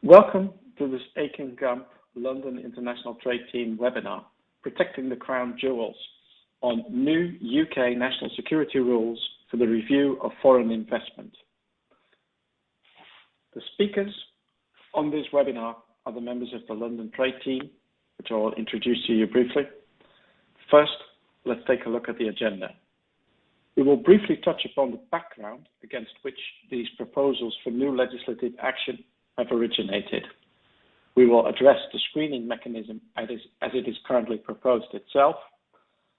Welcome to this Akin Gump London International Trade Team webinar, Protecting the Crown Jewels, on new UK national security rules for the review of foreign investment. The speakers on this webinar are the members of the London Trade Team, which I'll introduce to you briefly. First, let's take a look at the agenda. We will briefly touch upon the background against which these proposals for new legislative action have originated. We will address the screening mechanism as it is currently proposed itself,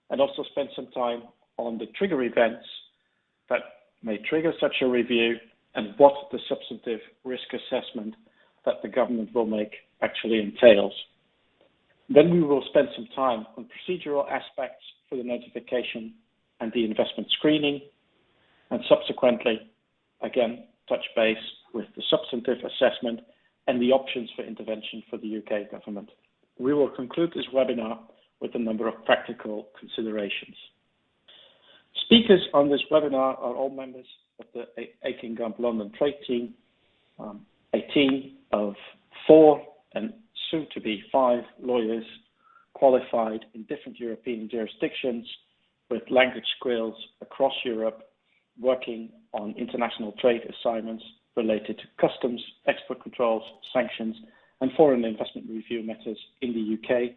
and also spend some time on the trigger events that may trigger such a review and what the substantive risk assessment that the government will make actually entails. Then we will spend some time on procedural aspects for the notification and the investment screening, and subsequently, again, touch base with the substantive assessment and the options for intervention for the UK government. We will conclude this webinar with a number of practical considerations. Speakers on this webinar are all members of the Akin Gump London Trade Team, a team of 4 and soon to be 5 lawyers qualified in different European jurisdictions with language skills across Europe, working on international trade assignments related to customs, export controls, sanctions, and foreign investment review matters in the UK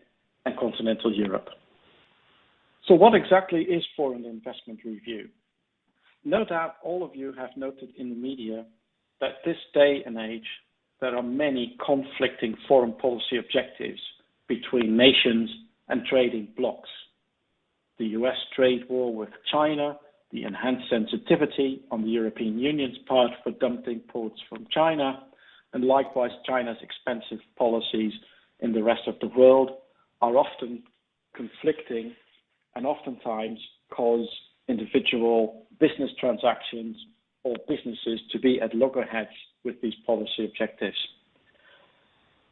and continental Europe. So what exactly is foreign investment review? No doubt all of you have noted in the media that this day and age, there are many conflicting foreign policy objectives between nations and trading blocs. The US trade war with China, the enhanced sensitivity on the European Union's part for dumping imports from China, and likewise China's expensive policies in the rest of the world are often conflicting and oftentimes cause individual business transactions or businesses to be at loggerheads with these policy objectives.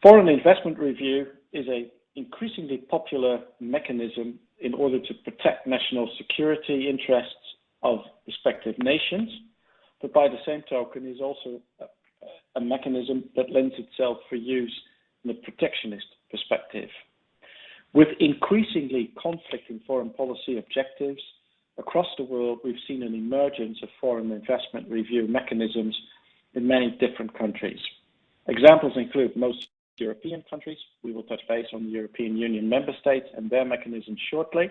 Foreign investment review is an increasingly popular mechanism in order to protect national security interests of respective nations, but by the same token is also a mechanism that lends itself for use in a protectionist perspective. With increasingly conflicting foreign policy objectives across the world, we've seen an emergence of foreign investment review mechanisms in many different countries. Examples include most European countries. We will touch base on the European Union member states and their mechanisms shortly.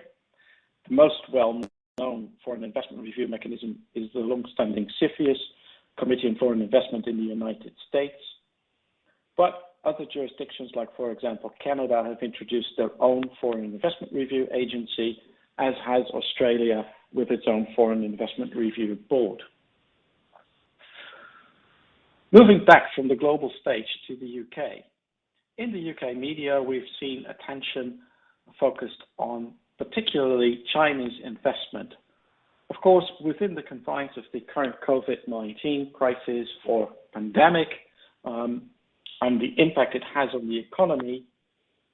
The most well-known foreign investment review mechanism is the long-standing CFIUS, Committee on Foreign Investment in the United States. But other jurisdictions, like for example Canada, have introduced their own foreign investment review agency, as has Australia with its own foreign investment review board. Moving back from the global stage to the UK. In the UK media, we've seen attention focused on particularly Chinese investment. Of course, within the confines of the current COVID-19 crisis or pandemic and the impact it has on the economy,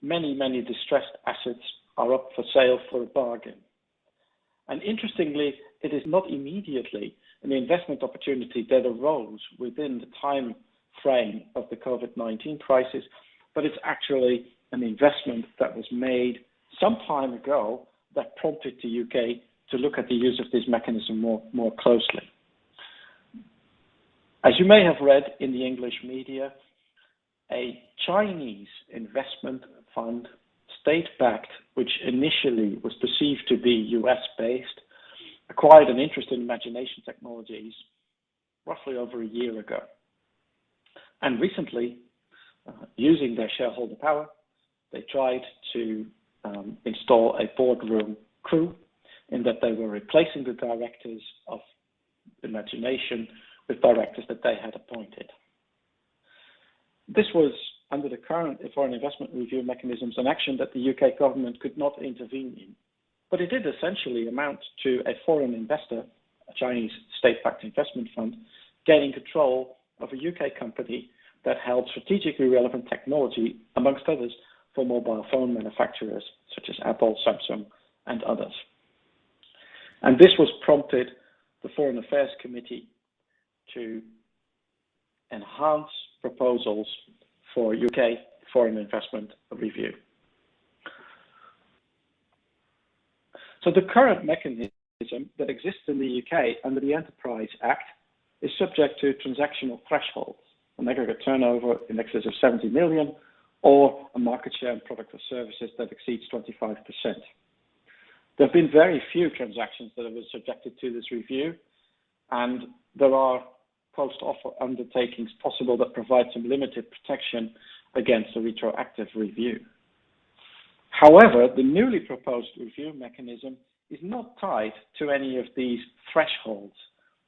many distressed assets are up for sale for a bargain. And interestingly, it is not immediately an investment opportunity that arose within the time frame of the COVID-19 crisis, but it's actually an investment that was made some time ago that prompted the UK to look at the use of this mechanism more closely. As you may have read in the English media, a Chinese investment fund, state-backed, which initially was perceived to be US-based, acquired an interest in imagination technologies roughly over a year ago. And recently, using their shareholder power, they tried to install a boardroom coup in that they were replacing the directors of Imagination with directors that they had appointed. This was, under the current foreign investment review mechanisms, an action that the UK government could not intervene in. But it did essentially amount to a foreign investor, a Chinese state-backed investment fund, gaining control of a UK company that held strategically relevant technology, amongst others, for mobile phone manufacturers such as Apple, Samsung, and others. And this was prompted the Foreign Affairs Committee to enhance proposals for UK foreign investment review. So the current mechanism that exists in the UK under the Enterprise Act is subject to transactional thresholds, an aggregate turnover in excess of 70 million, or a market share in product or services that exceeds 25%. There have been very few transactions that have been subjected to this review, and there are post-offer undertakings possible that provide some limited protection against a retroactive review. However, the newly proposed review mechanism is not tied to any of these thresholds.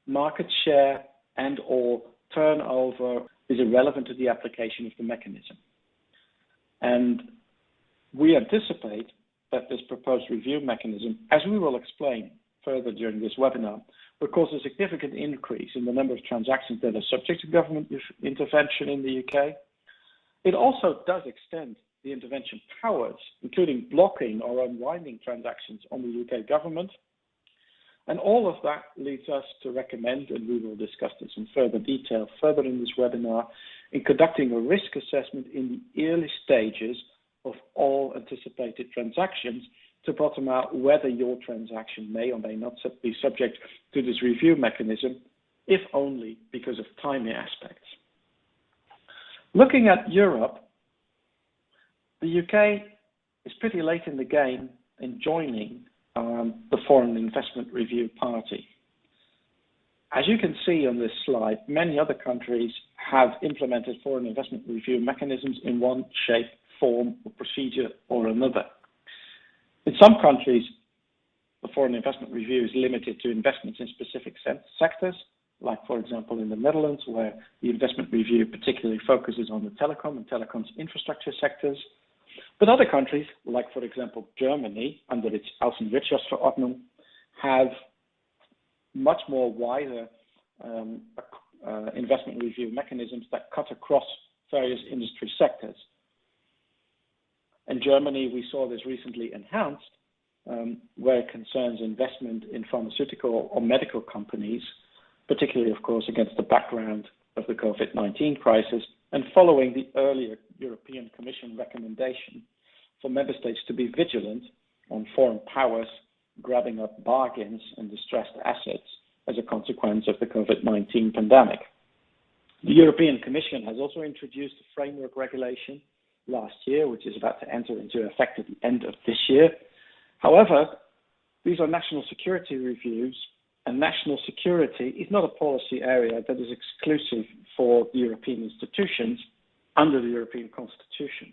Market share and/or turnover is irrelevant to the application of the mechanism. And we anticipate that this proposed review mechanism, as we will explain further during this webinar, will cause a significant increase in the number of transactions that are subject to government intervention in the UK. It also does extend the intervention powers, including blocking or unwinding transactions on the UK government. And all of that leads us to recommend, and we will discuss this in further detail further in this webinar, in conducting a risk assessment in the early stages of all anticipated transactions to bottom out whether your transaction may or may not be subject to this review mechanism, if only because of timing aspects. Looking at Europe, the UK is pretty late in the game in joining the Foreign Investment Review Party. As you can see on this slide, many other countries have implemented foreign investment review mechanisms in one shape, form, or procedure or another. In some countries, the foreign investment review is limited to investments in specific sectors, like, for example, in the Netherlands, where the investment review particularly focuses on the telecom and telecoms infrastructure sectors. But other countries, like, for example, Germany, under its Außenwirtschaftsverordnung, have much more wider investment review mechanisms that cut across various industry sectors. In Germany, we saw this recently enhanced, where it concerns investment in pharmaceutical or medical companies, particularly, of course, against the background of the COVID-19 crisis, and following the earlier European Commission recommendation for member states to be vigilant on foreign powers grabbing up bargains and distressed assets as a consequence of the COVID-19 pandemic. The European Commission has also introduced a framework regulation last year, which is about to enter into effect at the end of this year. However, these are national security reviews, and national security is not a policy area that is exclusive for the European institutions under the European Constitution.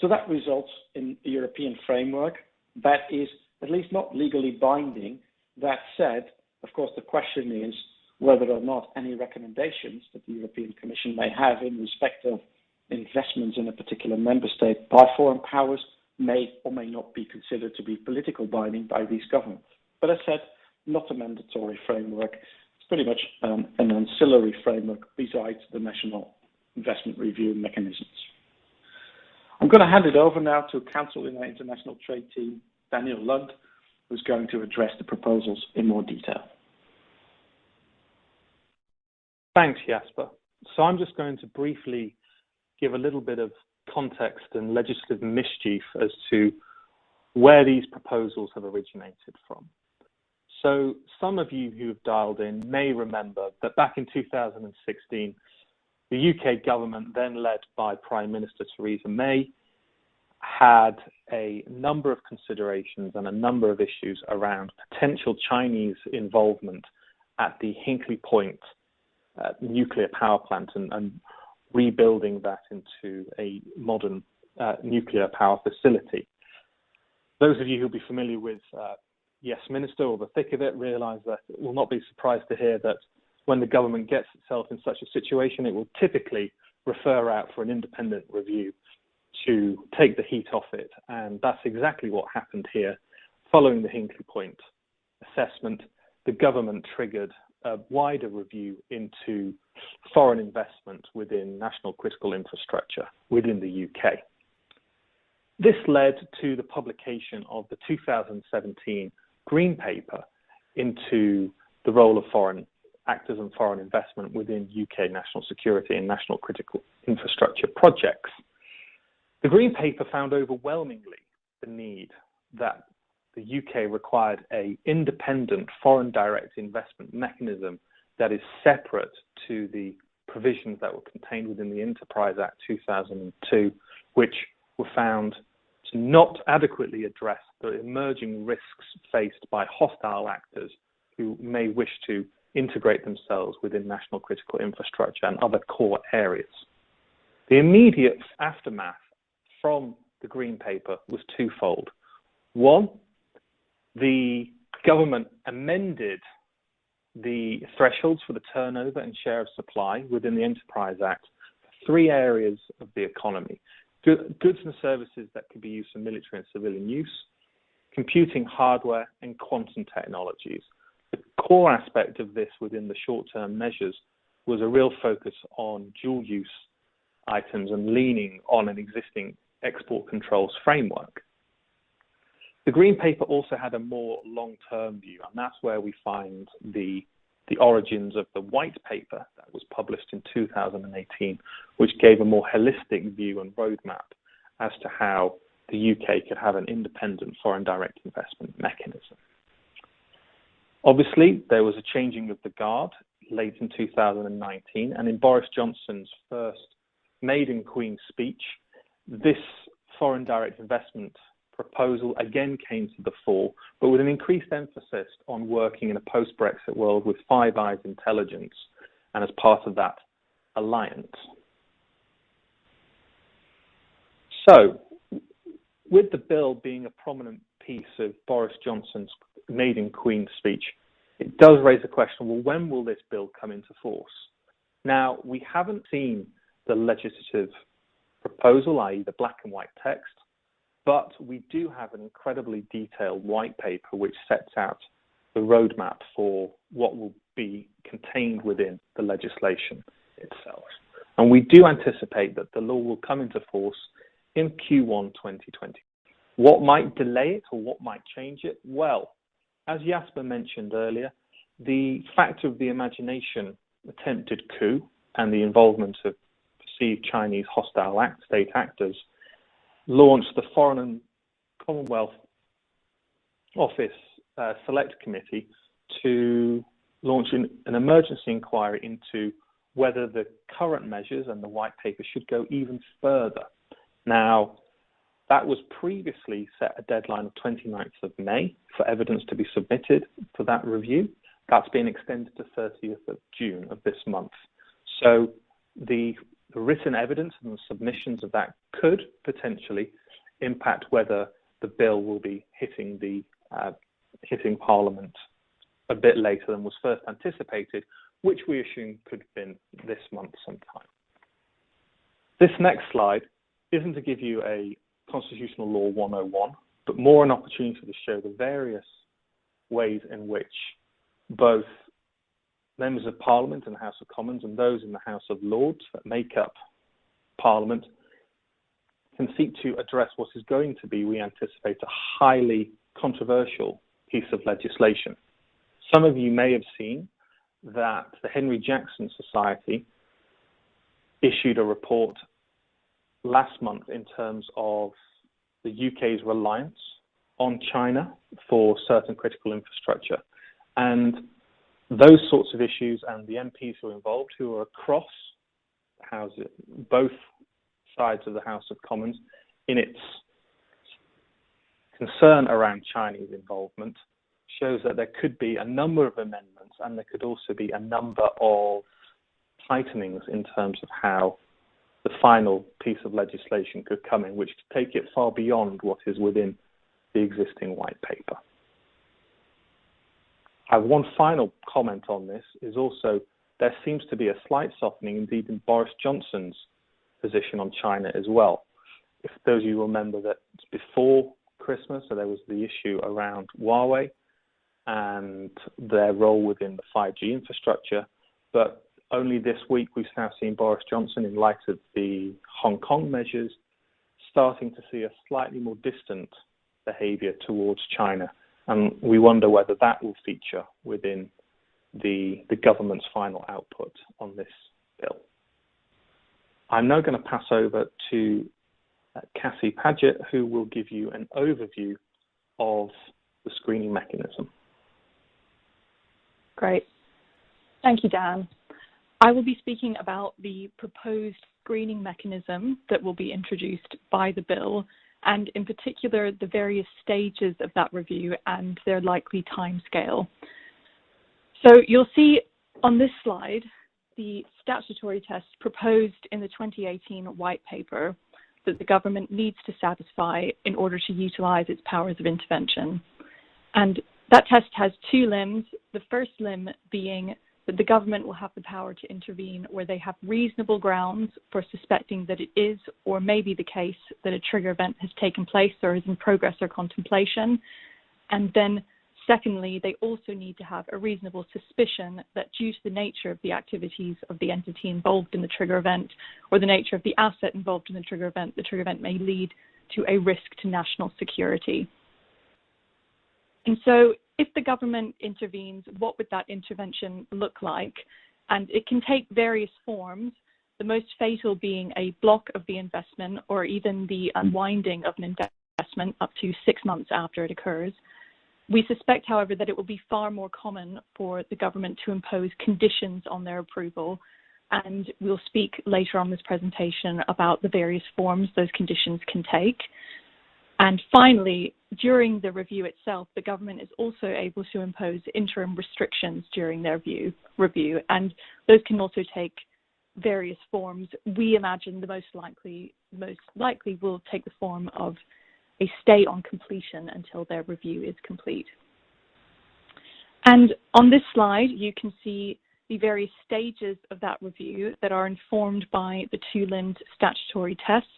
So that results in a European framework that is at least not legally binding. That said, of course, the question is whether or not any recommendations that the European Commission may have in respect of investments in a particular member state by foreign powers may or may not be considered to be political binding by these governments. But as said, not a mandatory framework. It's pretty much an ancillary framework besides the national investment review mechanisms. I'm going to hand it over now to Counsel in our International Trade team, Daniel Lund, who's going to address the proposals in more detail. Thanks, Jasper. So I'm just going to briefly give a little bit of context and legislative mischief as to where these proposals have originated from. So some of you who have dialed in may remember that back in 2016, the UK government, then led by Prime Minister Theresa May, had a number of considerations and a number of issues around potential Chinese involvement at the Hinkley Point nuclear power plant and rebuilding that into a modern nuclear power facility. Those of you who'll be familiar with Yes Minister or the thick of it realize that it will not be surprised to hear that when the government gets itself in such a situation, it will typically refer out for an independent review to take the heat off it. And that's exactly what happened here. Following the Hinkley Point assessment, the government triggered a wider review into foreign investment within national critical infrastructure within the UK. This led to the publication of the 2017 Green Paper into the role of foreign actors and foreign investment within UK national security and national critical infrastructure projects. The Green Paper found overwhelmingly the need that the UK required an independent foreign direct investment mechanism that is separate to the provisions that were contained within the Enterprise Act 2002, which were found to not adequately address the emerging risks faced by hostile actors who may wish to integrate themselves within national critical infrastructure and other core areas. The immediate aftermath from the Green Paper was twofold. One, the government amended the thresholds for the turnover and share of supply within the Enterprise Act for three areas of the economy: goods and services that could be used for military and civilian use, computing hardware, and quantum technologies. The core aspect of this within the short-term measures was a real focus on dual-use items and leaning on an existing export controls framework. The Green Paper also had a more long-term view, and that's where we find the origins of the White Paper that was published in 2018, which gave a more holistic view and roadmap as to how the UK could have an independent foreign direct investment mechanism. Obviously, there was a changing of the guard late in 2019, and in Boris Johnson's first maiden Queen speech, this foreign direct investment proposal again came to the fore, but with an increased emphasis on working in a post-Brexit world with Five Eyes intelligence and as part of that alliance. So, with the bill being a prominent piece of Boris Johnson's maiden Queen speech, it does raise the question, well, when will this bill come into force? Now, we haven't seen the legislative proposal, i.e. the black and white text, but we do have an incredibly detailed white paper which sets out the roadmap for what will be contained within the legislation itself. And we do anticipate that the law will come into force in Q1 2020. What might delay it or what might change it? Well, as Jasper mentioned earlier, the factor of the imagination attempted coup and the involvement of perceived Chinese hostile state actors launched the Foreign and Commonwealth Office Select Committee to launch an emergency inquiry into whether the current measures and the white paper should go even further. Now, that was previously set a deadline of 29th of May for evidence to be submitted for that review. That's been extended to 30th of June of this month. So the written evidence and the submissions of that could potentially impact whether the bill will be hitting Parliament a bit later than was first anticipated, which we assume could have been this month sometime. This next slide isn't to give you a Constitutional Law 101, but more an opportunity to show the various ways in which both members of Parliament in the House of Commons and those in the House of Lords that make up Parliament can seek to address what is going to be, we anticipate, a highly controversial piece of legislation. Some of you may have seen that the Henry Jackson Society issued a report last month in terms of the UK's reliance on China for certain critical infrastructure. And those sorts of issues and the MPs who are involved, who are across the House, both sides of the House of Commons, in its concern around Chinese involvement, shows that there could be a number of amendments and there could also be a number of tightenings in terms of how the final piece of legislation could come in, which could take it far beyond what is within the existing white paper. I have one final comment on this, is also there seems to be a slight softening indeed in Boris Johnson's position on China as well. If those of you remember that before Christmas, so there was the issue around Huawei and their role within the 5G infrastructure, but only this week we've now seen Boris Johnson, in light of the Hong Kong measures, starting to see a slightly more distant behaviour towards China. And we wonder whether that will feature within the government's final output on this bill. I'm now going to pass over to Cassie Paget, who will give you an overview of the screening mechanism. Great. Thank you, Dan. I will be speaking about the proposed screening mechanism that will be introduced by the bill, and in particular, the various stages of that review and their likely timescale. So you'll see on this slide the statutory tests proposed in the 2018 white paper that the government needs to satisfy in order to utilize its powers of intervention. And that test has two limbs, the first limb being that the government will have the power to intervene where they have reasonable grounds for suspecting that it is or may be the case that a trigger event has taken place or is in progress or contemplation. And then secondly, they also need to have a reasonable suspicion that due to the nature of the activities of the entity involved in the trigger event or the nature of the asset involved in the trigger event may lead to a risk to national security. And so if the government intervenes, what would that intervention look like? And it can take various forms, the most fatal being a block of the investment or even the unwinding of an investment up to 6 months after it occurs. We suspect, however, that it will be far more common for the government to impose conditions on their approval, and we'll speak later on this presentation about the various forms those conditions can take. And finally, during the review itself, the government is also able to impose interim restrictions during their review, and those can also take various forms. We imagine the most likely will take the form of a stay on completion until their review is complete. And on this slide, you can see the various stages of that review that are informed by the two-limbed statutory tests.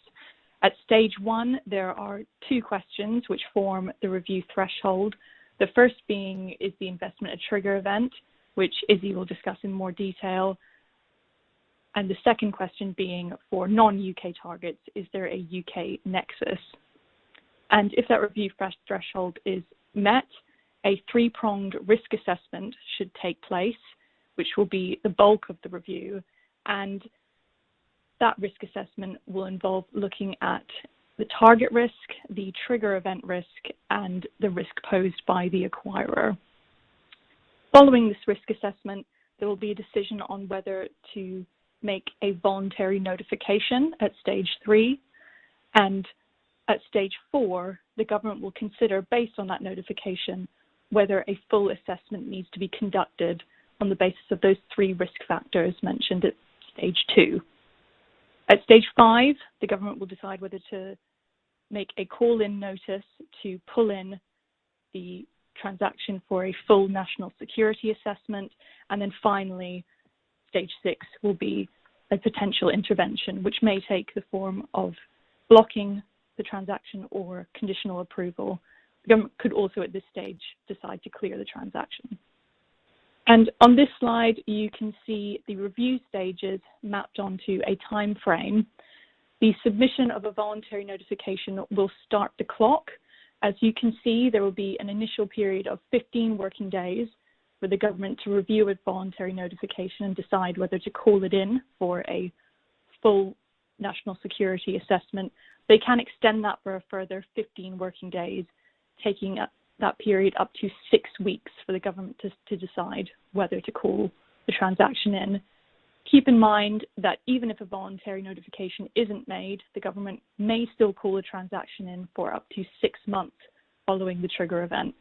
At stage 1, there are 2 questions which form the review threshold. The first being, is the investment a trigger event, which Izzy will discuss in more detail. And the second question being, for non-UK targets, is there a UK nexus? And if that review threshold is met, a 3-pronged risk assessment should take place, which will be the bulk of the review. And that risk assessment will involve looking at the target risk, the trigger event risk, and the risk posed by the acquirer. Following this risk assessment, there will be a decision on whether to make a voluntary notification at stage 3, and at stage 4, the government will consider, based on that notification, whether a full assessment needs to be conducted on the basis of those 3 risk factors mentioned at stage 2. At stage 5, the government will decide whether to make a call-in notice to pull in the transaction for a full national security assessment. And then finally, stage 6 will be a potential intervention, which may take the form of blocking the transaction or conditional approval. The government could also at this stage decide to clear the transaction. And on this slide, you can see the review stages mapped onto a time frame. The submission of a voluntary notification will start the clock. As you can see, there will be an initial period of 15 working days for the government to review its voluntary notification and decide whether to call it in for a full national security assessment. They can extend that for a further 15 working days, taking that period up to 6 weeks for the government to decide whether to call the transaction in. Keep in mind that even if a voluntary notification isn't made, the government may still call a transaction in for up to 6 months following the trigger event.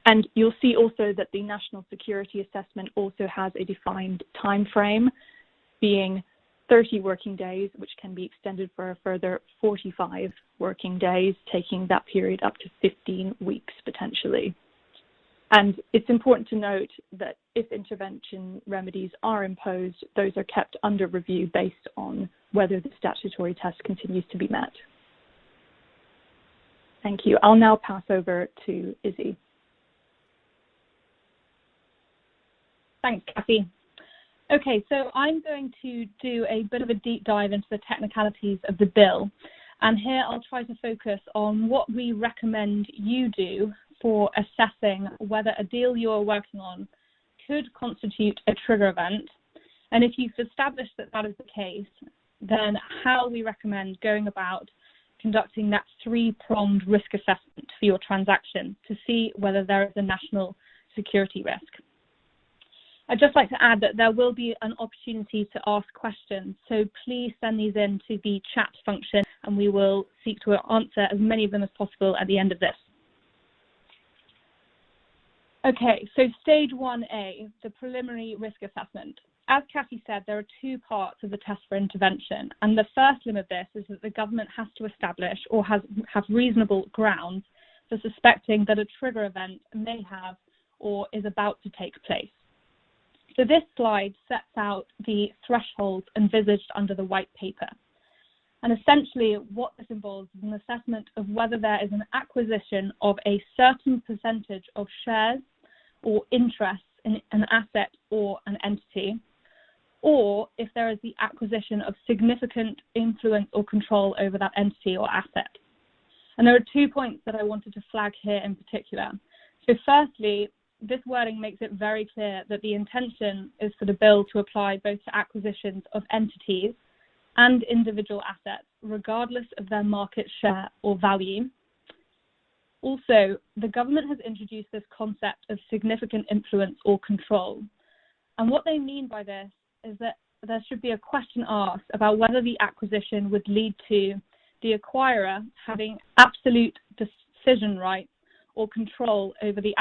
And you'll see also that the national security assessment also has a defined time frame, being 30 working days, which can be extended for a further 45 working days, taking that period up to 15 weeks potentially. And it's important to note that if intervention remedies are imposed, those are kept under review based on whether the statutory test continues to be met. Thank you. I'll now pass over to Izzy. Thanks, Cassie. Okay, so I'm going to do a bit of a deep dive into the technicalities of the bill. And here I'll try to focus on what we recommend you do for assessing whether a deal you're working on could constitute a trigger event, and if you've established that that is the case, then how we recommend going about conducting that three-pronged risk assessment for your transaction to see whether there is a national security risk. I'd just like to add that there will be an opportunity to ask questions, so please send these in to the chat function and we will seek to answer as many of them as possible at the end of this. Okay, so stage 1A, the preliminary risk assessment. As Kathy said, there are two parts of the test for intervention, and the first limit of this is that the government has to establish or have reasonable grounds for suspecting that a trigger event may have or is about to take place. So this slide sets out the thresholds envisaged under the white paper. And essentially what this involves is an assessment of whether there is an acquisition of a certain percentage of shares or interests in an asset or an entity, or if there is the acquisition of significant influence or control over that entity or asset. And there are 2 points that I wanted to flag here in particular. So firstly, this wording makes it very clear that the intention is for the bill to apply both to acquisitions of entities and individual assets, regardless of their market share or value. Also, the government has introduced this concept of significant influence or control. And what they mean by this is that there should be a question asked about whether the acquisition would lead to the acquirer having absolute decision rights or control over the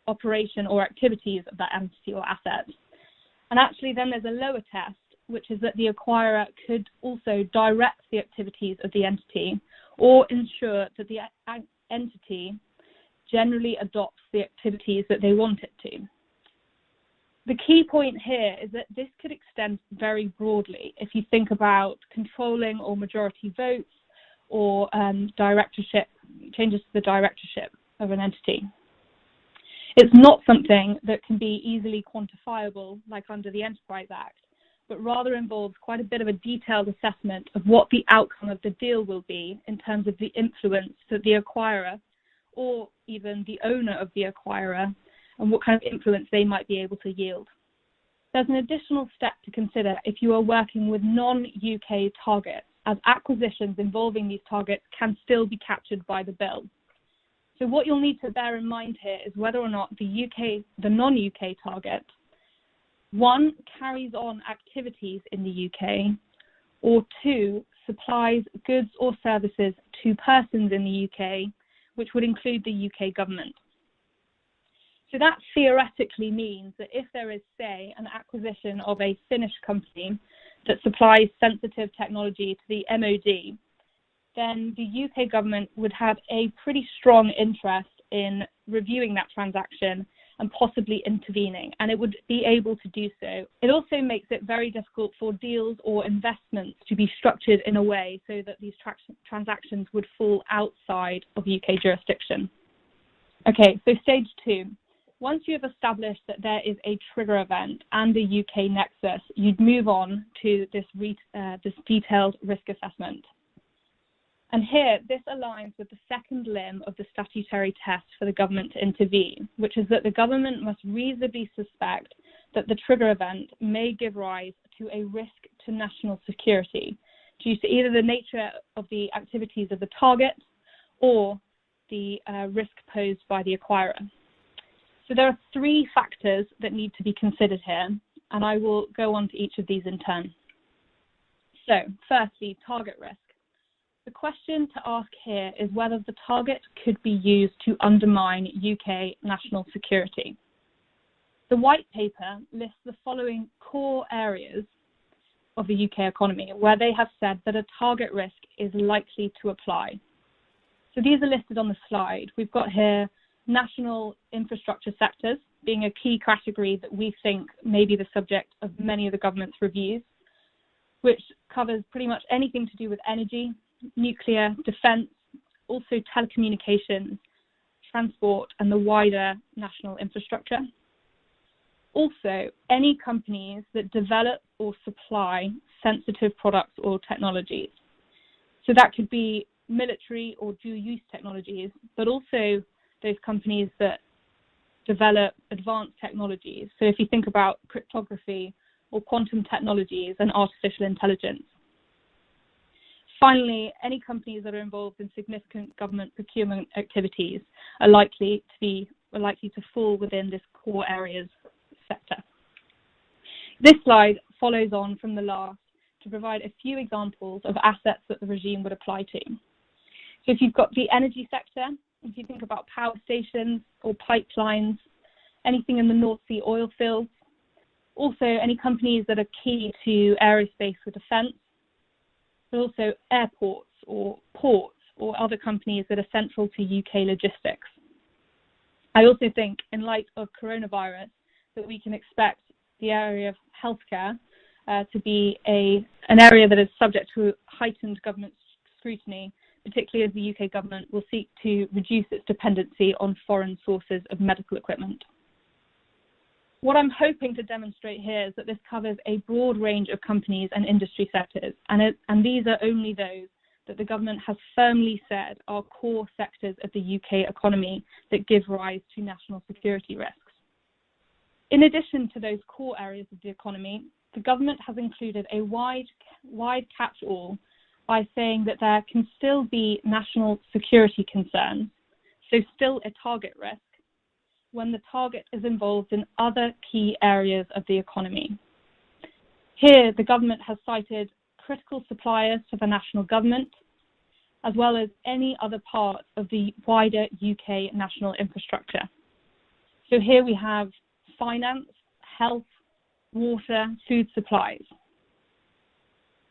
operation or activities of that entity or asset. And actually then there's a lower test, which is that the acquirer could also direct the activities of the entity or ensure that the entity generally adopts the activities that they want it to. The key point here is that this could extend very broadly if you think about controlling or majority votes or directorship, changes to the directorship of an entity. It's not something that can be easily quantifiable like under the Enterprise Act, but rather involves quite a bit of a detailed assessment of what the outcome of the deal will be in terms of the influence that the acquirer or even the owner of the acquirer and what kind of influence they might be able to yield. There's an additional step to consider if you are working with non-UK targets, as acquisitions involving these targets can still be captured by the bill. So what you'll need to bear in mind here is whether or not the non-UK target, one, carries on activities in the UK, or two, supplies goods or services to persons in the UK, which would include the UK government. So that theoretically means that if there is, say, an acquisition of a Finnish company that supplies sensitive technology to the MOD, then the UK government would have a pretty strong interest in reviewing that transaction and possibly intervening, and it would be able to do so. It also makes it very difficult for deals or investments to be structured in a way so that these transactions would fall outside of UK jurisdiction. Okay, so stage 2. Once you have established that there is a trigger event and a UK nexus, you'd move on to this detailed risk assessment. And here, this aligns with the second limb of the statutory test for the government to intervene, which is that the government must reasonably suspect that the trigger event may give rise to a risk to national security due to either the nature of the activities of the target or the risk posed by the acquirer. So there are 3 factors that need to be considered here, and I will go on to each of these in turn. So, firstly, target risk. The question to ask here is whether the target could be used to undermine UK national security. The white paper lists the following core areas of the UK economy where they have said that a target risk is likely to apply. So these are listed on the slide. We've got here national infrastructure sectors being a key category that we think may be the subject of many of the government's reviews, which covers pretty much anything to do with energy, nuclear, defence, also telecommunications, transport, and the wider national infrastructure. Also, any companies that develop or supply sensitive products or technologies. So that could be military or dual-use technologies, but also those companies that develop advanced technologies. So if you think about cryptography or quantum technologies and artificial intelligence. Finally, any companies that are involved in significant government procurement activities are likely to fall within this core areas sector. This slide follows on from the last to provide a few examples of assets that the regime would apply to. So if you've got the energy sector, if you think about power stations or pipelines, anything in the North Sea oil fields, also any companies that are key to aerospace or defence, but also airports or ports or other companies that are central to UK logistics. I also think, in light of coronavirus, that we can expect the area of healthcare to be an area that is subject to heightened government scrutiny, particularly as the UK government will seek to reduce its dependency on foreign sources of medical equipment. What I'm hoping to demonstrate here is that this covers a broad range of companies and industry sectors, and these are only those that the government has firmly said are core sectors of the UK economy that give rise to national security risks. In addition to those core areas of the economy, the government has included a wide catch-all by saying that there can still be national security concerns, so still a target risk, when the target is involved in other key areas of the economy. Here, the government has cited critical suppliers to the national government, as well as any other part of the wider UK national infrastructure. So here we have finance, health, water, food supplies.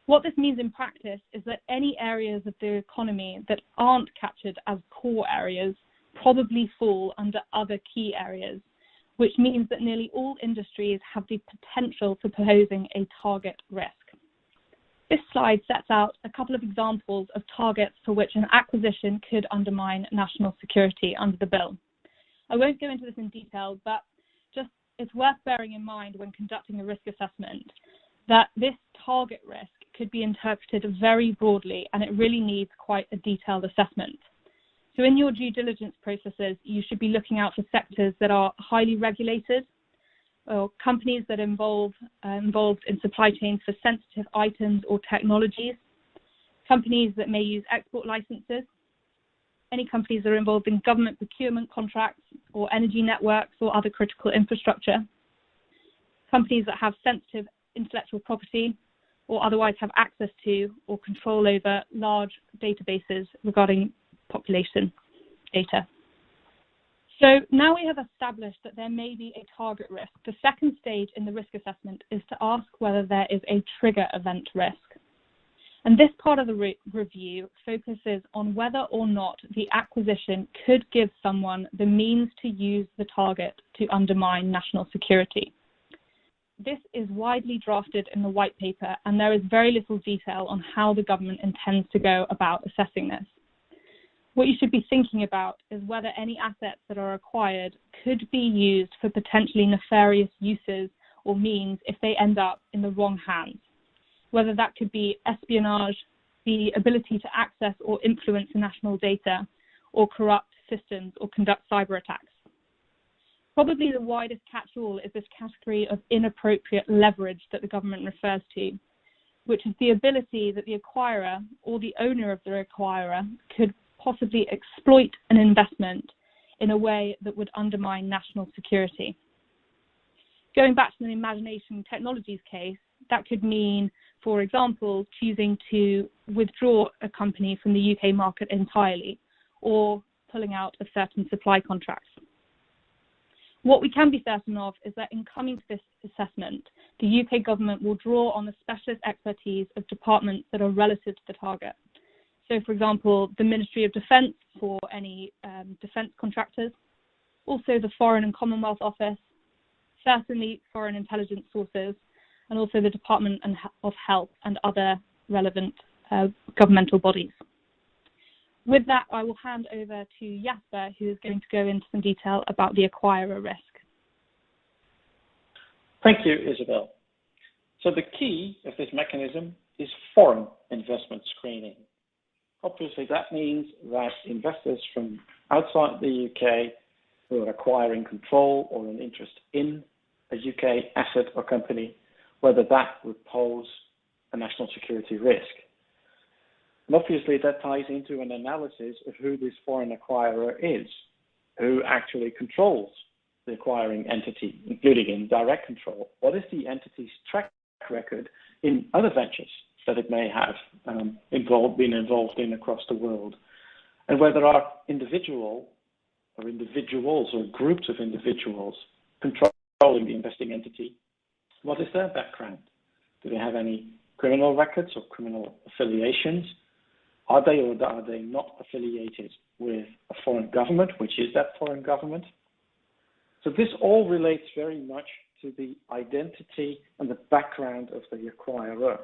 What this means in practice is that any areas of the economy that aren't captured as core areas probably fall under other key areas, which means that nearly all industries have the potential for posing a target risk. This slide sets out a couple of examples of targets for which an acquisition could undermine national security under the bill. I won't go into this in detail, but it's worth bearing in mind when conducting a risk assessment that this target risk could be interpreted very broadly, and it really needs quite a detailed assessment. So in your due diligence processes, you should be looking out for sectors that are highly regulated, or companies that are involved in supply chains for sensitive items or technologies, companies that may use export licenses, any companies that are involved in government procurement contracts or energy networks or other critical infrastructure, companies that have sensitive intellectual property or otherwise have access to or control over large databases regarding population data. So now we have established that there may be a target risk. The second stage in the risk assessment is to ask whether there is a trigger event risk. And this part of the review focuses on whether or not the acquisition could give someone the means to use the target to undermine national security. This is widely drafted in the white paper, and there is very little detail on how the government intends to go about assessing this. What you should be thinking about is whether any assets that are acquired could be used for potentially nefarious uses or means if they end up in the wrong hands, whether that could be espionage, the ability to access or influence national data, or corrupt systems or conduct cyber attacks. Probably the widest catch-all is this category of inappropriate leverage that the government refers to, which is the ability that the acquirer or the owner of the acquirer could possibly exploit an investment in a way that would undermine national security. Going back to the Imagination Technologies case, that could mean, for example, choosing to withdraw a company from the UK market entirely or pulling out of certain supply contracts. What we can be certain of is that in coming to this assessment, the UK government will draw on the specialist expertise of departments that are relative to the target. So, for example, the Ministry of Defence for any defence contractors, also the Foreign and Commonwealth Office, certainly foreign intelligence sources, and also the Department of Health and other relevant governmental bodies. With that, I will hand over to Jasper, who is going to go into some detail about the acquirer risk. Thank you, Isabel. So the key of this mechanism is foreign investment screening. Obviously, that means that investors from outside the UK who are acquiring control or an interest in a UK asset or company, whether that would pose a national security risk. And obviously that ties into an analysis of who this foreign acquirer is, who actually controls the acquiring entity, including indirect control. What is the entity's track record in other ventures that it may have been involved in across the world? And whether are individuals or groups of individuals controlling the investing entity, what is their background? Do they have any criminal records or criminal affiliations? Are they or are they not affiliated with a foreign government? Which is that foreign government? So this all relates very much to the identity and the background of the acquirer,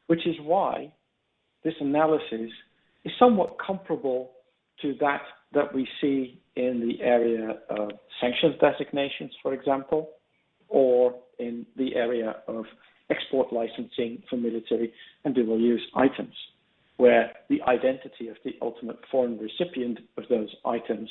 which is why this analysis is somewhat comparable to that we see in the area of sanctions designations, for example, or in the area of export licensing for military and dual-use items, where the identity of the ultimate foreign recipient of those items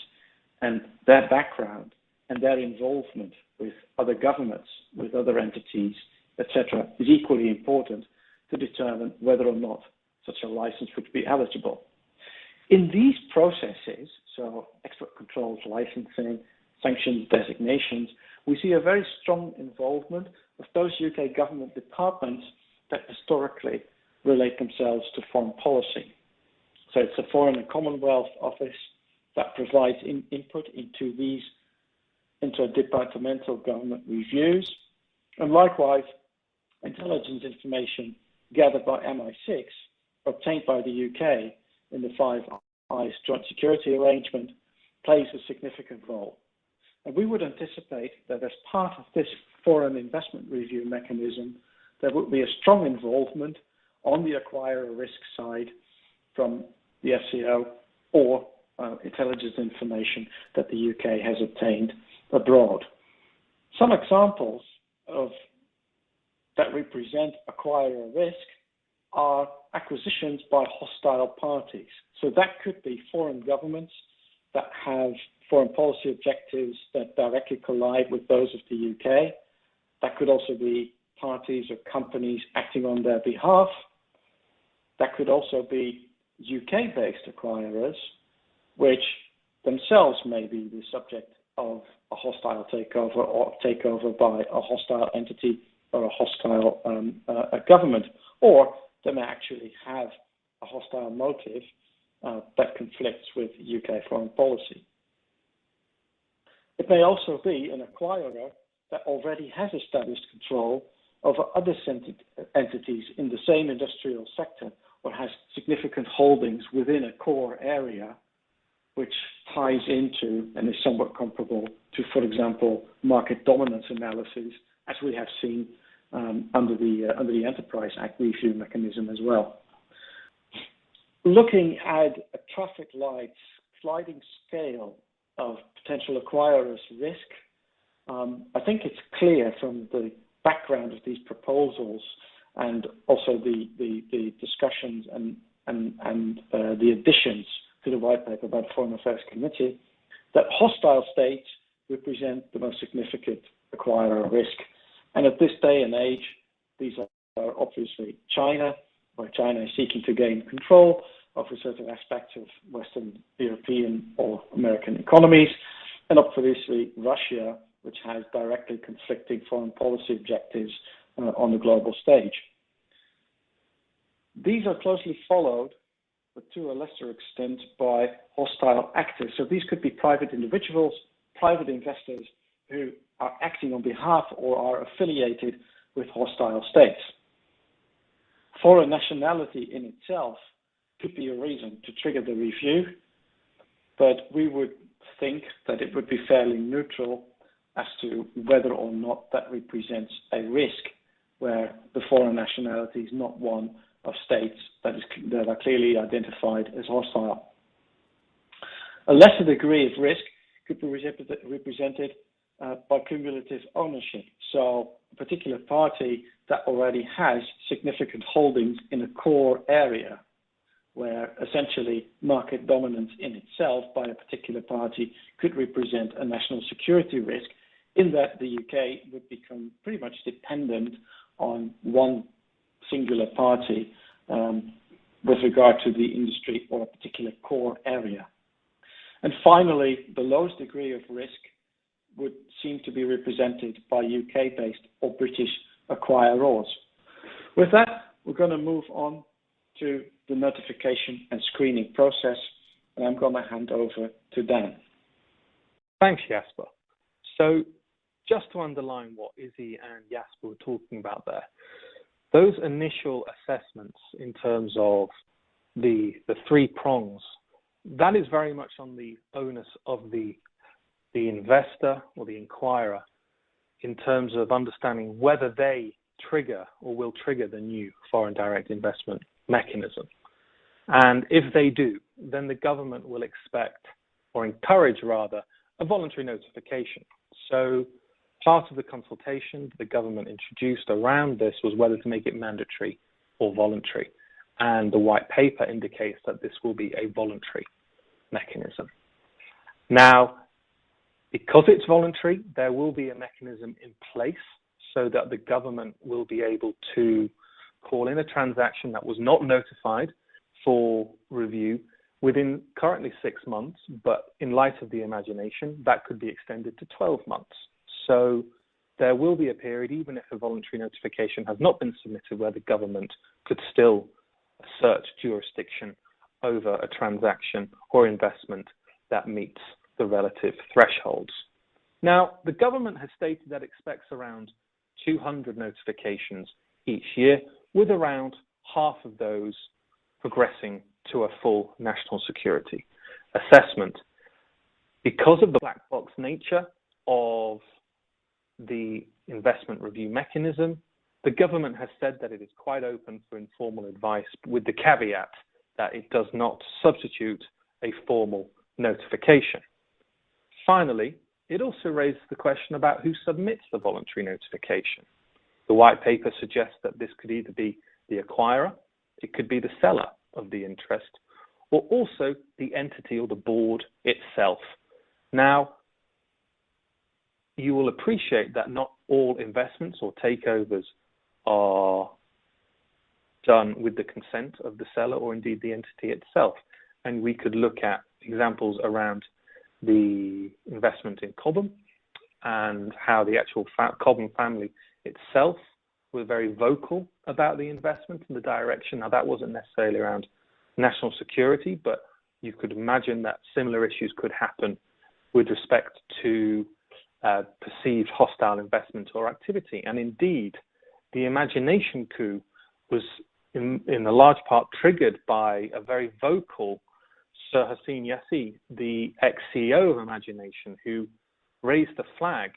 and their background and their involvement with other governments, with other entities, etc., is equally important to determine whether or not such a license would be eligible. In these processes, so export controls, licensing, sanctions designations, we see a very strong involvement of those UK government departments that historically relate themselves to foreign policy. So it's the Foreign and Commonwealth Office that provides input into these interdepartmental government reviews, and likewise, intelligence information gathered by MI6, obtained by the UK in the Five Eyes Joint Security Arrangement, plays a significant role. And we would anticipate that as part of this foreign investment review mechanism, there would be a strong involvement on the acquirer risk side from the FCO or intelligence information that the UK has obtained abroad. Some examples of that represent acquirer risk are acquisitions by hostile parties. So that could be foreign governments that have foreign policy objectives that directly collide with those of the UK. That could also be parties or companies acting on their behalf. That could also be UK-based acquirers, which themselves may be the subject of a hostile takeover or takeover by a hostile entity or a hostile government, or they may actually have a hostile motive that conflicts with UK foreign policy. It may also be an acquirer that already has established control over other entities in the same industrial sector or has significant holdings within a core area, which ties into and is somewhat comparable to, for example, market dominance analysis, as we have seen under the Enterprise Act review mechanism as well. Looking at a traffic light sliding scale of potential acquirers' risk, I think it's clear from the background of these proposals and also the discussions and the additions to the white paper by the Foreign Affairs Committee that hostile states represent the most significant acquirer risk. And at this day and age, these are obviously China, where China is seeking to gain control of a certain aspects of Western European or American economies, and obviously Russia, which has directly conflicting foreign policy objectives on the global stage. These are closely followed, but to a lesser extent, by hostile actors. So these could be private individuals, private investors who are acting on behalf or are affiliated with hostile states. Foreign nationality in itself could be a reason to trigger the review, but we would think that it would be fairly neutral as to whether or not that represents a risk where the foreign nationality is not one of states that are clearly identified as hostile. A lesser degree of risk could be represented by cumulative ownership. So a particular party that already has significant holdings in a core area where essentially market dominance in itself by a particular party could represent a national security risk, in that the UK would become pretty much dependent on one singular party with regard to the industry or a particular core area. And finally, the lowest degree of risk would seem to be represented by UK-based or British acquirers. With that, we're going to move on to the notification and screening process, and I'm going to hand over to Dan. Thanks, Jasper. So just to underline what Izzy and Jasper were talking about there, those initial assessments in terms of the three prongs, that is very much on the onus of the investor or the inquirer in terms of understanding whether they trigger or will trigger the new foreign direct investment mechanism. And if they do, then the government will expect, or encourage rather, a voluntary notification. So part of the consultation the government introduced around this was whether to make it mandatory or voluntary. And the white paper indicates that this will be a voluntary mechanism. Now, because it's voluntary, there will be a mechanism in place so that the government will be able to call in a transaction that was not notified for review within currently 6 months, but in light of the imagination, that could be extended to 12 months. So there will be a period, even if a voluntary notification has not been submitted, where the government could still assert jurisdiction over a transaction or investment that meets the relative thresholds. Now, the government has stated that it expects around 200 notifications each year, with around half of those progressing to a full national security assessment. Because of the black box nature of the investment review mechanism, the government has said that it is quite open for informal advice, with the caveat that it does not substitute a formal notification. Finally, it also raises the question about who submits the voluntary notification. The white paper suggests that this could either be the acquirer, it could be the seller of the interest, or also the entity or the board itself. Now, you will appreciate that not all investments or takeovers are done with the consent of the seller or indeed the entity itself. And we could look at examples around the investment in Cobham and how the actual Cobham family itself were very vocal about the investment and the direction. Now, that wasn't necessarily around national security, but you could imagine that similar issues could happen with respect to perceived hostile investment or activity. And indeed, the imagination coup was in a large part triggered by a very vocal Sir Hossein Yassi, the ex-CEO of Imagination, who raised the flag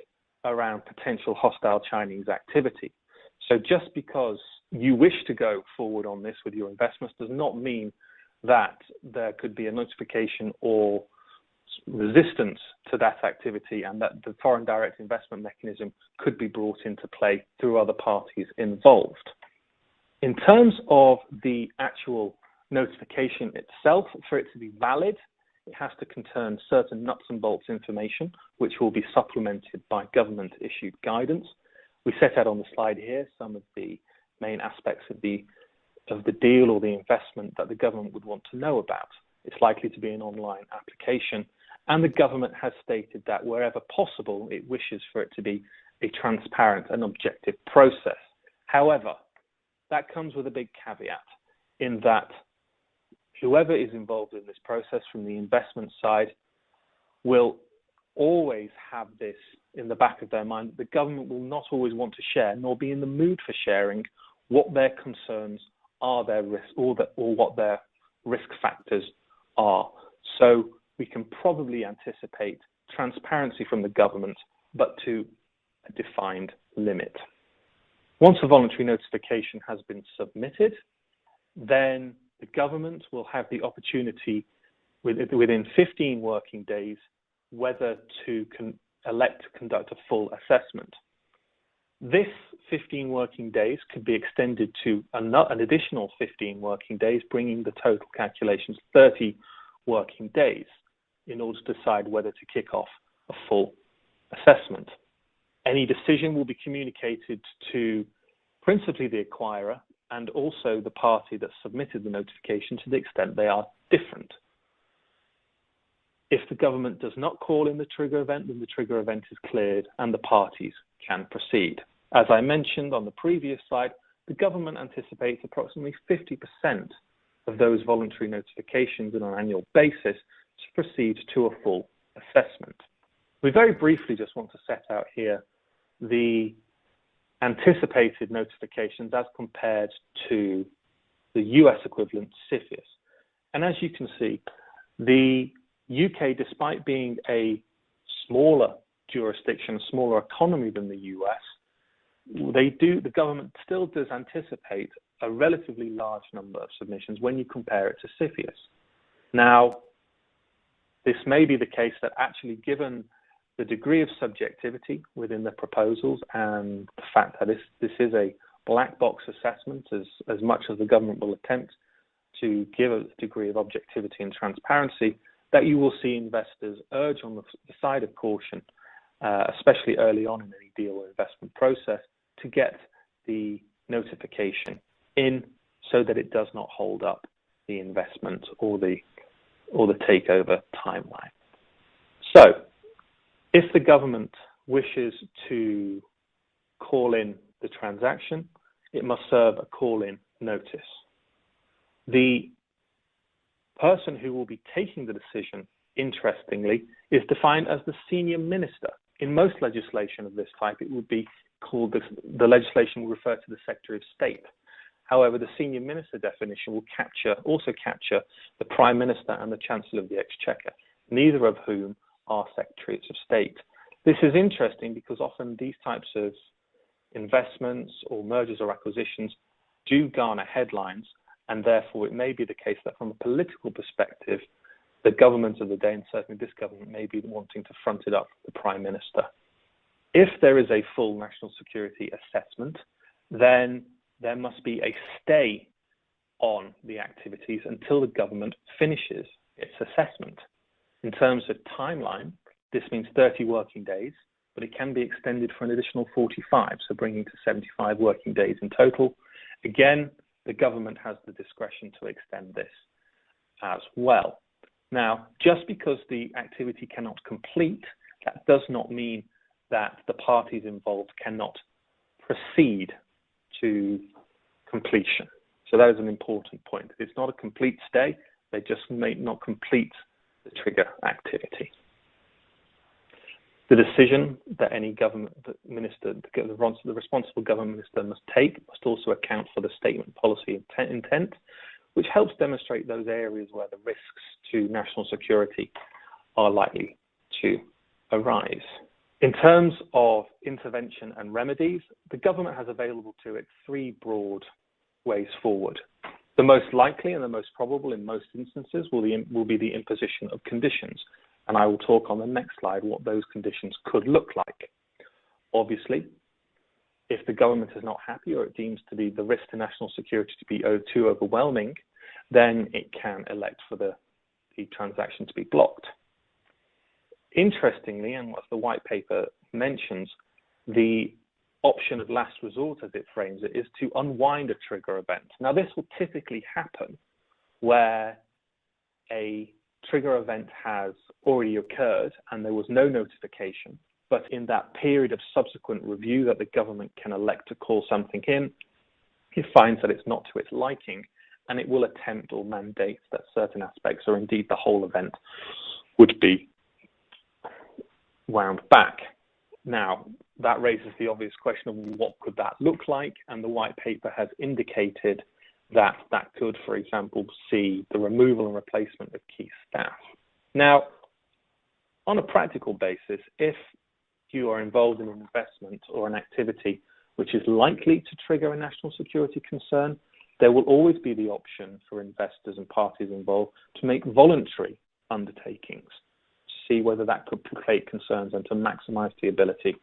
around potential hostile Chinese activity. So just because you wish to go forward on this with your investments does not mean that there could be a notification or resistance to that activity, and that the foreign direct investment mechanism could be brought into play through other parties involved. In terms of the actual notification itself, for it to be valid, it has to contain certain nuts and bolts information, which will be supplemented by government-issued guidance. We set out on the slide here some of the main aspects of the deal or the investment that the government would want to know about. It's likely to be an online application, and the government has stated that wherever possible, it wishes for it to be a transparent and objective process. However, that comes with a big caveat in that whoever is involved in this process from the investment side will always have this in the back of their mind, that the government will not always want to share, nor be in the mood for sharing, what their concerns are, their risks, or what their risk factors are. So we can probably anticipate transparency from the government, but to a defined limit. Once a voluntary notification has been submitted, then the government will have the opportunity within 15 working days whether to elect to conduct a full assessment. This 15 working days could be extended to an additional 15 working days, bringing the total calculations 30 working days in order to decide whether to kick off a full assessment. Any decision will be communicated to principally the acquirer and also the party that submitted the notification to the extent they are different. If the government does not call in the trigger event, then the trigger event is cleared and the parties can proceed. As I mentioned on the previous slide, the government anticipates approximately 50% of those voluntary notifications on an annual basis to proceed to a full assessment. We very briefly just want to set out here the anticipated notifications as compared to the US equivalent, CFIUS. And as you can see, the UK, despite being a smaller jurisdiction, a smaller economy than the US, the government still does anticipate a relatively large number of submissions when you compare it to CFIUS. Now, this may be the case that actually, given the degree of subjectivity within the proposals and the fact that this is a black box assessment, as much as the government will attempt to give a degree of objectivity and transparency, that you will see investors urge on the side of caution, especially early on in any deal or investment process, to get the notification in so that it does not hold up the investment or the takeover timeline. So, if the government wishes to call in the transaction, it must serve a call-in notice. The person who will be taking the decision, interestingly, is defined as the senior minister. In most legislation of this type, it would be called, the legislation will refer to the Secretary of State. However, the senior minister definition will also capture the Prime Minister and the Chancellor of the Exchequer, neither of whom are Secretaries of State. This is interesting because often these types of investments or mergers or acquisitions do garner headlines, and therefore it may be the case that from a political perspective, the government of the day, and certainly this government, may be wanting to front it up the Prime Minister. If there is a full national security assessment, then there must be a stay on the activities until the government finishes its assessment. In terms of timeline, this means 30 working days, but it can be extended for an additional 45, so bringing to 75 working days in total. Again, the government has the discretion to extend this as well. Now, just because the activity cannot complete, that does not mean that the parties involved cannot proceed to completion. So that is an important point. It's not a complete stay, they just may not complete the trigger activity. The decision that any government minister, the responsible government minister must take, must also account for the statement policy intent, which helps demonstrate those areas where the risks to national security are likely to arise. In terms of intervention and remedies, the government has available to it three broad ways forward. The most likely and the most probable in most instances will be the imposition of conditions. And I will talk on the next slide what those conditions could look like. Obviously, if the government is not happy or it deems to be the risk to national security to be too overwhelming, then it can elect for the transaction to be blocked. Interestingly, and what the white paper mentions, the option of last resort, as it frames it, is to unwind a trigger event. Now, this will typically happen where a trigger event has already occurred and there was no notification, but in that period of subsequent review that the government can elect to call something in, it finds that it's not to its liking, and it will attempt or mandate that certain aspects, or indeed the whole event, would be wound back. Now, that raises the obvious question of what could that look like, and the white paper has indicated that that could, for example, see the removal and replacement of key staff. Now, on a practical basis, if you are involved in an investment or an activity which is likely to trigger a national security concern, there will always be the option for investors and parties involved to make voluntary undertakings to see whether that could placate concerns and to maximize the ability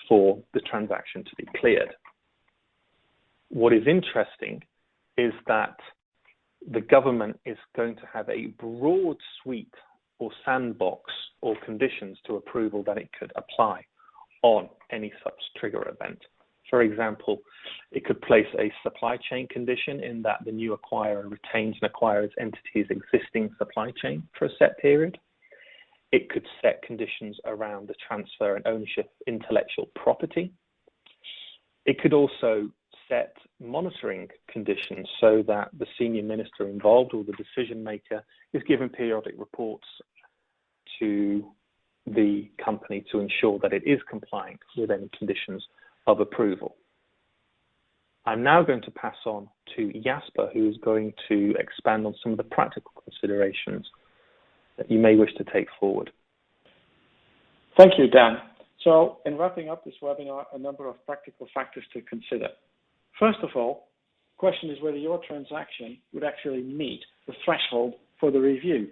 for the transaction to be cleared. What is interesting is that the government is going to have a broad suite or sandbox or conditions to approval that it could apply on any such trigger event. For example, it could place a supply chain condition in that the new acquirer retains and acquires entity's existing supply chain for a set period. It could set conditions around the transfer and ownership of intellectual property. It could also set monitoring conditions so that the senior minister involved or the decision maker is given periodic reports to the company to ensure that it is compliant with any conditions of approval. I'm now going to pass on to Jasper, who is going to expand on some of the practical considerations that you may wish to take forward. Thank you, Dan. So in wrapping up this webinar, a number of practical factors to consider. First of all, the question is whether your transaction would actually meet the threshold for the review.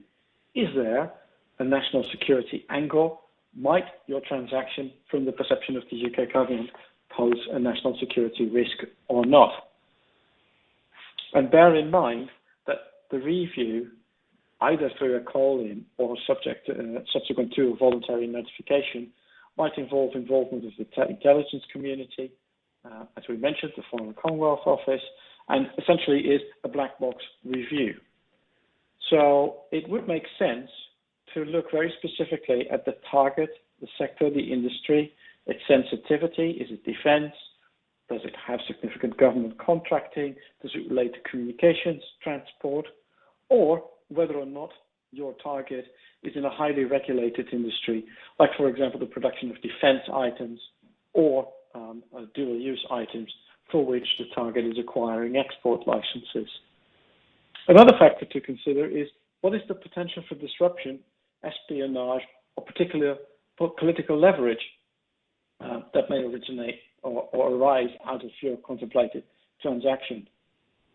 Is there a national security angle? Might your transaction, from the perception of the UK government, pose a national security risk or not? And bear in mind that the review, either through a call-in or subsequent to a voluntary notification, might involve involvement of the intelligence community, as we mentioned, the Foreign Commonwealth Office, and essentially is a black box review. So it would make sense to look very specifically at the target, the sector, the industry, its sensitivity. Is it defense? Does it have significant government contracting? Does it relate to communications, transport? Or whether or not your target is in a highly regulated industry, like, for example, the production of defense items or dual-use items for which the target is acquiring export licenses. Another factor to consider is what is the potential for disruption, espionage, or particular political leverage that may originate or arise out of your contemplated transaction.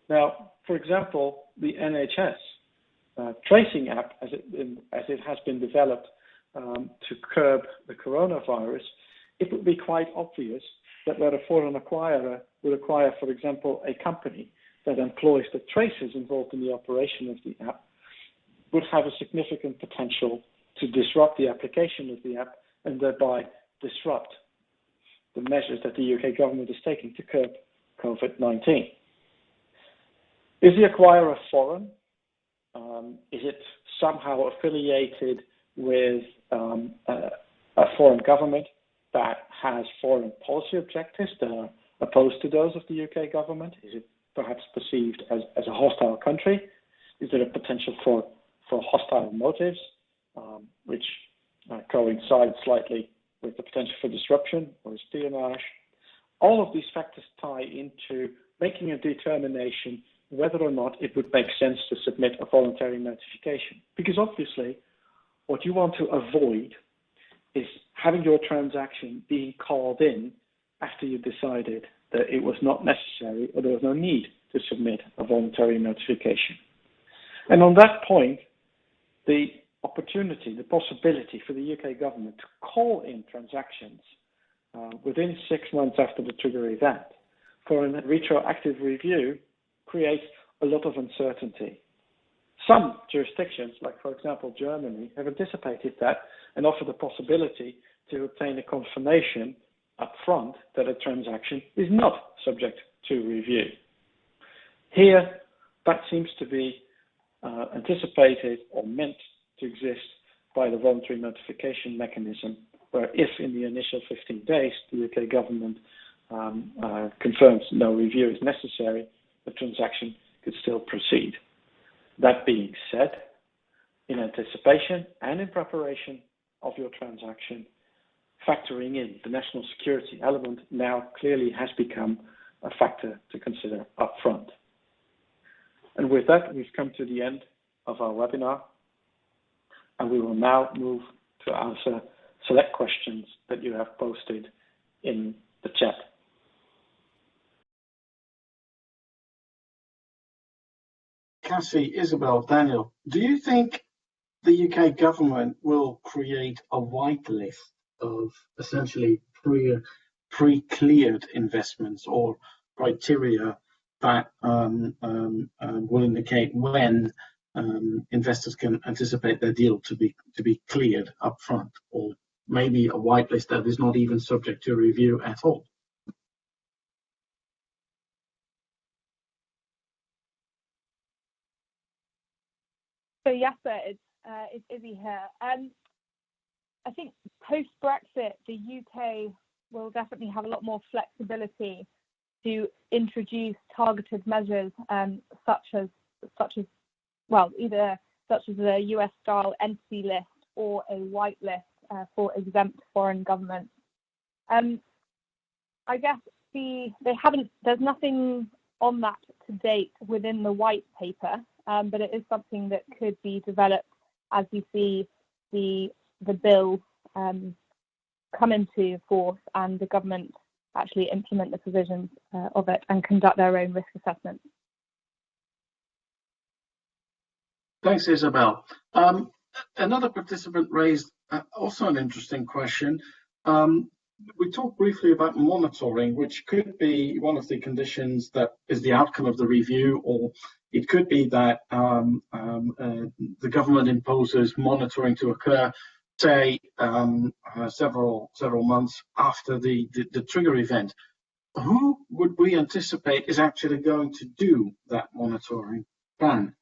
Now, for example, the NHS tracing app, as it has been developed to curb the coronavirus, it would be quite obvious that where a foreign acquirer would acquire, for example, a company that employs the tracers involved in the operation of the app, would have a significant potential to disrupt the application of the app and thereby disrupt the measures that the UK government is taking to curb COVID-19. Is the acquirer foreign? Is it somehow affiliated with a foreign government that has foreign policy objectives that are opposed to those of the UK government? Is it perhaps perceived as a hostile country? Is there a potential for hostile motives, which coincide slightly with the potential for disruption or espionage? All of these factors tie into making a determination whether or not it would make sense to submit a voluntary notification. Because obviously, what you want to avoid is having your transaction being called in after you decided that it was not necessary or there was no need to submit a voluntary notification. And on that point, the opportunity, the possibility for the UK government to call in transactions within 6 months after the trigger event for a retroactive review creates a lot of uncertainty. Some jurisdictions, like for example Germany, have anticipated that and offer the possibility to obtain a confirmation up front that a transaction is not subject to review. Here, that seems to be anticipated or meant to exist by the voluntary notification mechanism, where if in the initial 15 days the UK government confirms no review is necessary, the transaction could still proceed. That being said, in anticipation and in preparation of your transaction, factoring in the national security element now clearly has become a factor to consider upfront. And with that, we've come to the end of our webinar, and we will now move to answer select questions that you have posted in the chat. Cassie, Isabel, Daniel, do you think the UK government will create a whitelist of essentially pre-cleared investments or criteria that will indicate when investors can anticipate their deal to be cleared up front, or maybe a whitelist that is not even subject to review at all? So Jasper, it's Izzy here. I think post-Brexit, the UK will definitely have a lot more flexibility to introduce targeted measures, such as a US-style entity list or a whitelist for exempt foreign governments. I guess there's nothing on that to date within the white paper, but it is something that could be developed as you see the bill come into force and the government actually implement the provisions of it and conduct their own risk assessment. Thanks, Isabel. Another participant raised also an interesting question. We talked briefly about monitoring, which could be one of the conditions that is the outcome of the review, or it could be that the government imposes monitoring to occur, say, several months after the trigger event. Who would we anticipate is actually going to do that monitoring plan?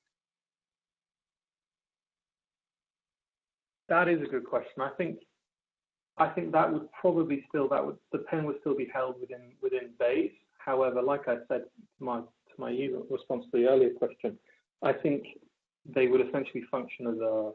That is a good question. I think that would probably the pen would still be held within BEIS. However, like I said to my response to the earlier question, I think they would essentially function as a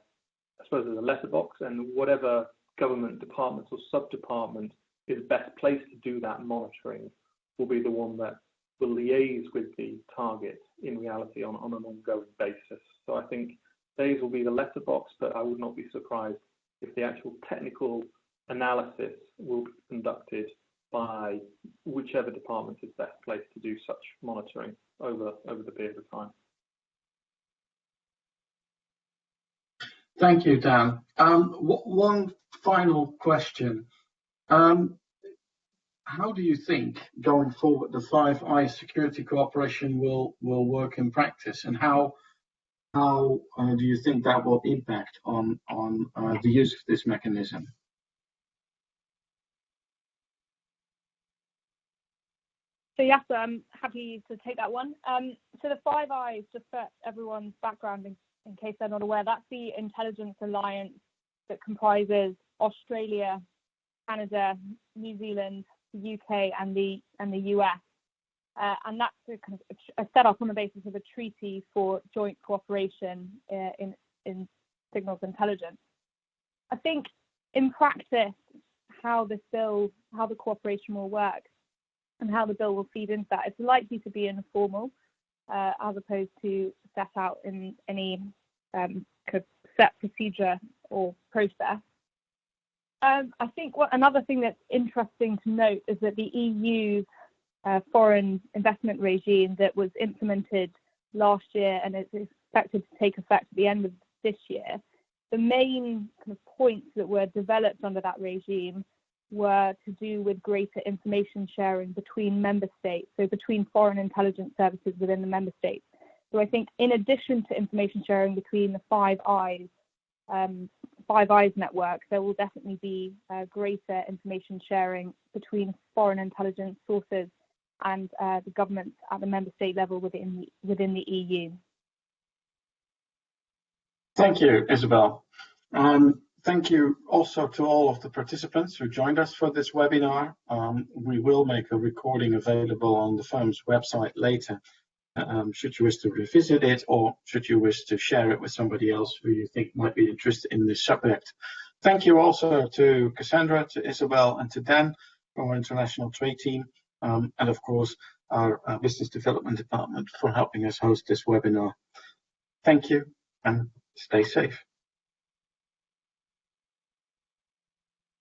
letterbox, and whatever government department or sub-department is best placed to do that monitoring will be the one that will liaise with the target in reality on an ongoing basis. So I think BEIS will be the letterbox, but I would not be surprised if the actual technical analysis will be conducted by whichever department is best placed to do such monitoring over the period of time. Thank you, Dan. One final question. How do you think, going forward, the Five Eyes security cooperation will work in practice, and how do you think that will impact on the use of this mechanism? So yes, I'm happy to take that one. So the Five Eyes, just for everyone's background, in case they're not aware, that's the intelligence alliance that comprises Australia, Canada, New Zealand, the UK, and the US. And that's a set up on the basis of a treaty for joint cooperation in signals intelligence. I think in practice, how the cooperation will work and how the bill will feed into that, it's likely to be informal, as opposed to set out in any set procedure or process. I think another thing that's interesting to note is that the EU's foreign investment regime that was implemented last year and is expected to take effect at the end of this year, the main points that were developed under that regime were to do with greater information sharing between member states, so between foreign intelligence services within the member states. So I think in addition to information sharing between the Five Eyes network, there will definitely be greater information sharing between foreign intelligence sources and the governments at the member state level within the EU. Thank you, Isabel. Thank you also to all of the participants who joined us for this webinar. We will make a recording available on the firm's website later, should you wish to revisit it, or should you wish to share it with somebody else who you think might be interested in this subject. Thank you also to Cassandra, to Isabel, and to Dan from our international trade team, and of course our business development department for helping us host this webinar. Thank you and stay safe.